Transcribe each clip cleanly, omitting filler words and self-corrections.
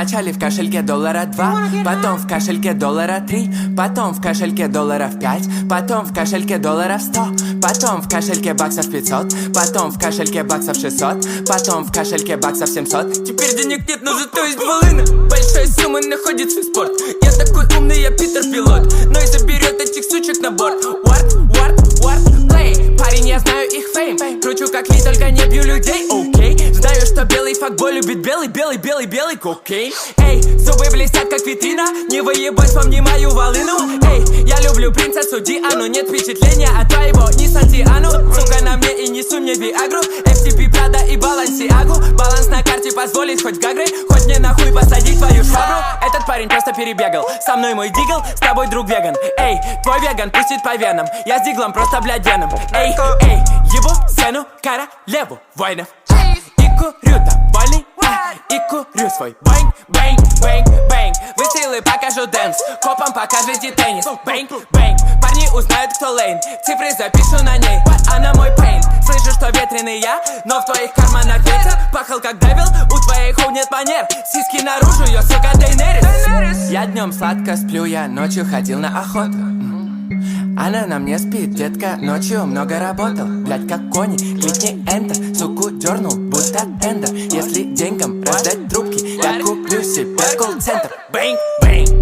Вначале в кошельке $2, потом в кошельке $3, потом в кошельке $5, потом в кошельке $100, потом в кошельке баксов 500, потом в кошельке баксов 600, потом в кошельке баксов 700. Теперь денег нет, но зато есть волына. Большая сумма находит свой спорт. Я такой умный, я Питер Пилот, но и заберет этих сучек на борт. Play. Парень, я знаю их фейм. Кручу как Ли, только не бью людей, окей. Знаю, что белый факбой любит белый кокейн. Эй, зубы блестят как витрина, не выебать вам не мою волыну. Эй, я люблю принцессу Диану, нет впечатления от твоего Nissan Tiano. Сука на мне и несу мне Виагру, FTP, Prada и Balenciaga. Баланс на карте позволит хоть Гагры, хоть мне нахуй посадить твою швабру. Этот парень просто перебегал, со мной мой дигл, с тобой друг веган. Эй, твой веган пустит по венам, я с диглом просто блядь веном. Эй, ебу сцену королеву воинов. И курю довольный, и курю свой бэнг. Выстрелы покажу дэнс, копам покажите теннис. Бэнг, парни узнают, кто лейн, цифры запишу на ней, она мой пейн. Слышу, что ветреный я, но в твоих карманах ветер. Пахал как девил, у твоих хоу нет манер. Сиськи наружу, я сука Дейнерис. Я днем сладко сплю, я ночью ходил на охоту. Она на мне спит, детка, ночью много работал. Блять, как кони, кликни Enter. Суку дернул, будто тендер. Если деньгам раздать трубки, я куплю себе колл-центр. Бэнг,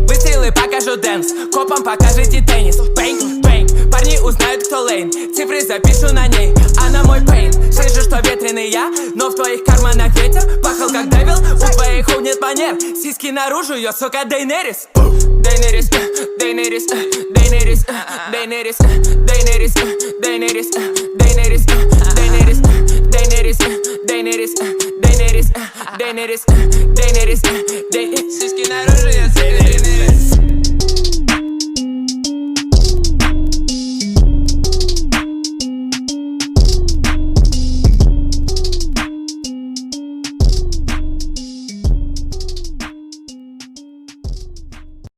выстрелы покажу дэнс, копам покажите теннис. Бэнг, парни узнают, кто лейн, цифры запишу на ней, она мой пейн. Слышу, что ветреный я, но в твоих карманах ветер. Пахал как девил, у твоих хоу нет манер. Сиськи наружу, я сука Дейнерис. Дейнерис.